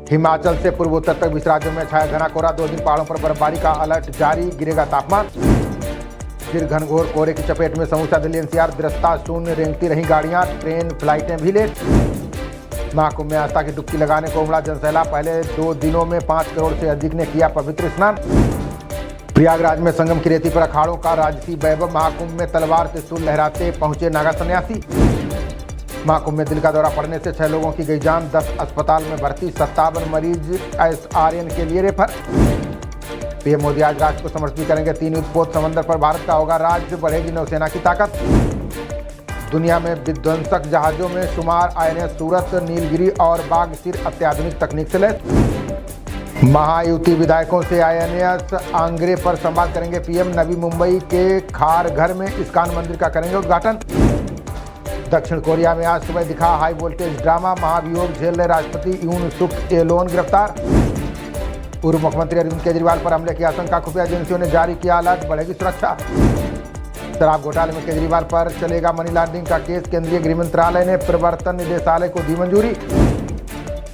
हिमाचल से पूर्वोत्तर तक 20 राज्यों में छाया घना कोहरा। 2 दिन पहाड़ों पर बर्फबारी का अलर्ट जारी, गिरेगा तापमान। फिर घनघोर कोहरे की चपेट में समूचा दिल्ली एनसीआर, दृश्यता शून्य, रेंगती रहीं गाड़ियां, ट्रेन फ्लाइटें भी लेट। महाकुंभ में आस्था की डुबकी लगाने को उमड़ा जनसैलाब। पहले 2 दिनों में 5 करोड़ से अधिक ने किया पवित्र स्नान। प्रयागराज में संगम की रेती पर अखाड़ों का राजसी वैभव। महाकुंभ में तलवार त्रिशूल लहराते पहुंचे नागा सन्यासी। महाकुंभ में दिल का दौरा पड़ने से 6 लोगों की गई जान, 10 अस्पताल में भर्ती, 57 मरीज एसआरएन के लिए रेफर। पीएम मोदी आज राष्ट्र को समर्पित करेंगे 3 युद्धपोत। समंदर पर भारत का होगा राज, बढ़ेगी नौसेना की ताकत। दुनिया में विध्वंसक जहाजों में शुमार आईएनएस सूरत, नीलगिरी और बागसिर अत्याधुनिक तकनीक से लैस। महायुति विधायकों से आईएनएस आंग्रे पर संवाद करेंगे पीएम। नवी मुंबई के खारघर में इस्कॉन मंदिर का करेंगे उद्घाटन। दक्षिण कोरिया में आज सुबह दिखा हाई वोल्टेज ड्रामा। महाभियोग झेल रहे राष्ट्रपति यून सुक एलोन गिरफ्तार। पूर्व मुख्यमंत्री अरविंद केजरीवाल पर हमले की आशंका, खुफिया एजेंसियों ने जारी किया अलर्ट, बढ़ेगी सुरक्षा। शराब घोटाले में केजरीवाल पर चलेगा मनी लॉन्ड्रिंग का केस। केंद्रीय गृह मंत्रालय ने प्रवर्तन निदेशालय को दी मंजूरी।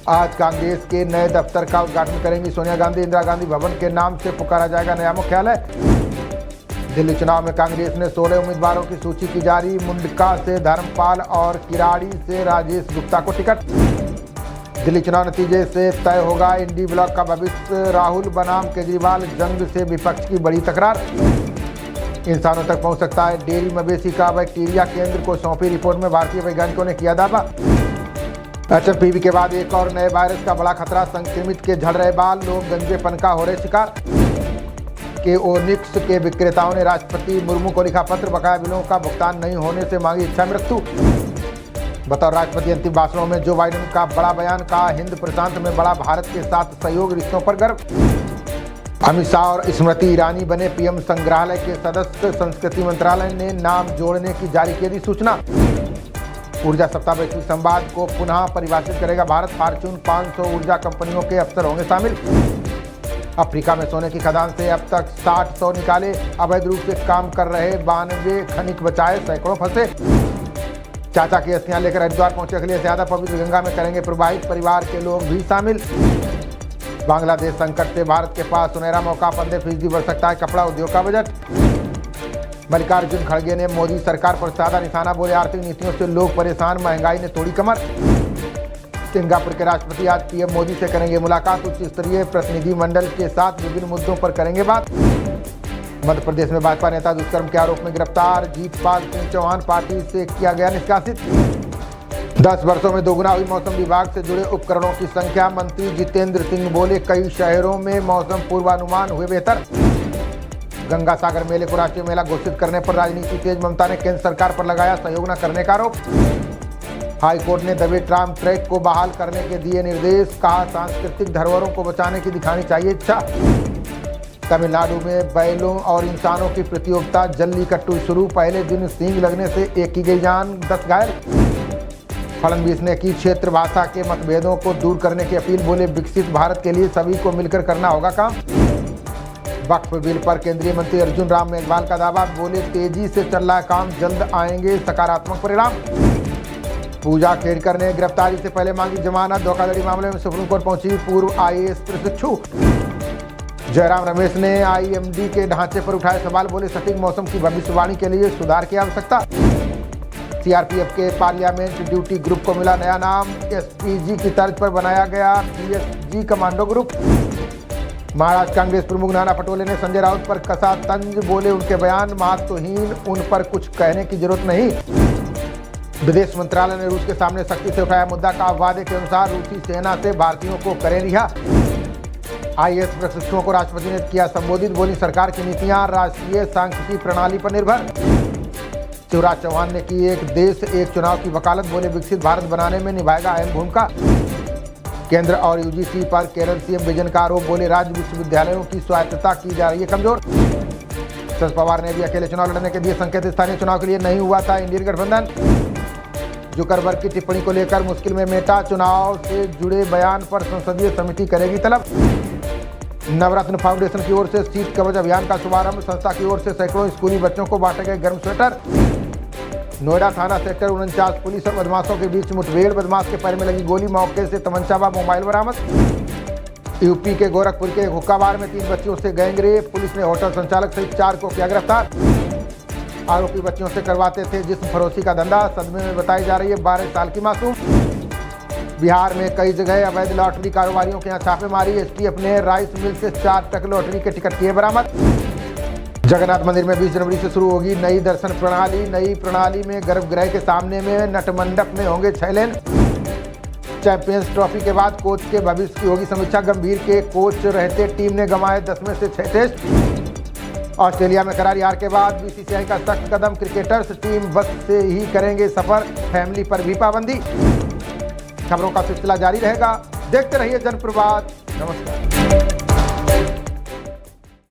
आज कांग्रेस के नए दफ्तर का उद्घाटन करेंगी सोनिया गांधी। इंदिरा गांधी भवन के नाम से पुकारा जाएगा नया मुख्यालय। दिल्ली चुनाव में कांग्रेस ने 16 उम्मीदवारों की सूची की जारी। मुंडका से धर्मपाल और किराड़ी से राजेश गुप्ता को टिकट। दिल्ली चुनाव नतीजे से तय होगा इंडी ब्लॉक का भविष्य। राहुल बनाम केजरीवाल जंग से विपक्ष की बड़ी तकरार। इंसानों तक पहुंच सकता है डेयरी मवेशी का बैक्टीरिया, केंद्र को सौंपी रिपोर्ट में भारतीय वैज्ञानिकों ने किया दावा। एचएमपीवी के बाद एक और नए वायरस का बड़ा खतरा, संक्रमित के झड़ रहे बाल, लोग गंजेपन का हो रहे शिकार। के ओनिक्स के विक्रेताओं ने राष्ट्रपति मुर्मू को लिखा पत्र, बकाया बिलों का भुगतान नहीं होने से मांगी इच्छा मृत्यु। बतौर राष्ट्रपति अंतिम भाषणों में जो बाइडेन का बड़ा बयान, कहा हिंद प्रशांत में बड़ा भारत के साथ सहयोग, रिश्तों पर गर्व। अमित शाह और स्मृति ईरानी बने पीएम संग्रहालय के सदस्य। संस्कृति मंत्रालय ने नाम जोड़ने की जारी की सूचना। ऊर्जा सप्ताह वैश्विक संवाद को पुनः परिभाषित करेगा भारत। फॉर्च्यून 500 ऊर्जा कंपनियों के अफसर होंगे शामिल। अफ्रीका में सोने की खदान से अब तक 60 निकाले। अवैध रूप से काम कर रहे 92 खनिक बचाए, सैकड़ों फंसे। चाचा की अस्थियां लेकर हरिद्वार पहुंचे अखिलेश यादव। पवित्र गंगा में करेंगे प्रवाहित, परिवार के लोग भी शामिल। बांग्लादेश संकट से भारत के पास सुनहरा मौका, 15% बढ़ सकता है कपड़ा उद्योग का बजट। मल्लिकार्जुन खड़गे ने मोदी सरकार पर साधा निशाना, बोले आर्थिक नीतियों से लोग परेशान, महंगाई ने तोड़ी कमर। सिंगापुर के राष्ट्रपति आज पीएम मोदी से करेंगे मुलाकात। उच्च स्तरीय प्रतिनिधि मंडल के साथ विभिन्न मुद्दों पर करेंगे बात। मध्य प्रदेश में भाजपा नेता दुष्कर्म के आरोप में गिरफ्तार। जीतपाल सिंह चौहान पार्टी से किया गया निष्कासित। 10 वर्षों में दोगुना हुई मौसम विभाग से जुड़े उपकरणों की संख्या। मंत्री जितेंद्र सिंह बोले कई शहरों में मौसम पूर्वानुमान हुए बेहतर। गंगा सागर मेले को राष्ट्रीय मेला घोषित करने पर राजनीति तेज, ममता ने केंद्र सरकार पर लगाया सहयोग न करने का आरोप। हाईकोर्ट ने दबे ट्राम ट्रैक को बहाल करने के दिए निर्देश, कहा सांस्कृतिक धरोहरों को बचाने की दिखानी चाहिए इच्छा। तमिलनाडु में बैलों और इंसानों की प्रतियोगिता, जल्लीकट्टू शुरू। पहले दिन सींग लगने से एक की गई जान, 10 घायल। फडणवीस ने की क्षेत्र भाषा के मतभेदों को दूर करने की अपील, बोले विकसित भारत के लिए सभी को मिलकर करना होगा काम। वक्फ बिल पर केंद्रीय मंत्री अर्जुन राम मेघवाल का दावा, बोले तेजी से चल रहा काम, जल्द आएंगे सकारात्मक परिणाम। पूजा खेड़कर ने गिरफ्तारी से पहले मांगी जमानत। धोखाधड़ी मामले में सुप्रीम कोर्ट पहुंची पूर्व आईएएस प्रशिक्षु। जयराम रमेश ने आईएमडी के ढांचे पर उठाए सवाल, बोले सटीक मौसम की भविष्यवाणी के लिए सुधार की आवश्यकता। सीआरपीएफ के पार्लियामेंट ड्यूटी ग्रुप को मिला नया नाम, एसपीजी की तर्ज पर बनाया गया PSG commando group. Maharashtra Congress प्रमुख नाना पटोले ने संजय राउत पर कसा तंज, बोले उनके बयान महत्वहीन, उन पर कुछ कहने की जरूरत नहीं। विदेश मंत्रालय ने रूस के सामने सख्ती से उठाया मुद्दा, का वादे के अनुसार रूसी सेना से भारतीयों को करें रिहा। आईएएस प्रशिक्षुओं को राष्ट्रपति ने किया संबोधित, बोली सरकार की नीतियां राष्ट्रीय सांख्यिकी प्रणाली पर निर्भर। शिवराज चौहान ने की एक देश एक चुनाव की वकालत, बोले विकसित भारत बनाने में निभाएगा अहम भूमिका। केंद्र और यूजीसी पर केरल सीएम विजन का आरोप, बोले राज्य विश्वविद्यालयों की स्वायत्तता की जा रही है कमजोर। शरद पवार ने भी अकेले चुनाव लड़ने के दिए संकेत, स्थानीय चुनाव के लिए नहीं हुआ था इंडियन गठबंधन। जुकरबर्ग की टिप्पणी को लेकर मुश्किल में मेटा, चुनाव से जुड़े बयान पर संसदीय समिति करेगी तलब। नवरत्न फाउंडेशन की ओर से शीत कवच अभियान का शुभारंभ, संस्था की ओर से सैकड़ों स्कूली बच्चों को बांटे गए गर्म स्वेटर। नोएडा थाना सेक्टर 49 पुलिस और बदमाशों के बीच मुठभेड़, बदमाश के पैर में लगी गोली, मौके से तमंचा व मोबाइल बरामद। यूपी के गोरखपुर के हुक्का बार में 3 बच्चियों से गैंगरेप, पुलिस ने होटल संचालक सहित 4 को किया गिरफ्तार। आरोपी बच्चियों से करवाते थे जिस्म फरोशी का धंधा, सदमे में बताई जा रही है 12 साल की मासूम। बिहार में कई जगह अवैध लॉटरी कारोबारियों के यहाँ छापेमारी, एसटीएफ ने राइस मिल से 4 टक लॉटरी के टिकट किए बरामद। जगन्नाथ मंदिर में 20 जनवरी से शुरू होगी नई दर्शन प्रणाली, नई प्रणाली में गर्भगृह के सामने में नट मंडप में होंगे 6 लेन। चैंपियंस ट्रॉफी के बाद कोच के भविष्य की होगी समीक्षा, गंभीर के कोच रहते टीम ने गंवाए 10 में से 6 टेस्ट। ऑस्ट्रेलिया में करारी हार के बाद बीसीसीआई का सख्त कदम, क्रिकेटर्स टीम बस से ही करेंगे सफर, फैमिली पर भी पाबंदी। खबरों का सिलसिला जारी रहेगा, देखते रहिए जनप्रवाद। नमस्कार।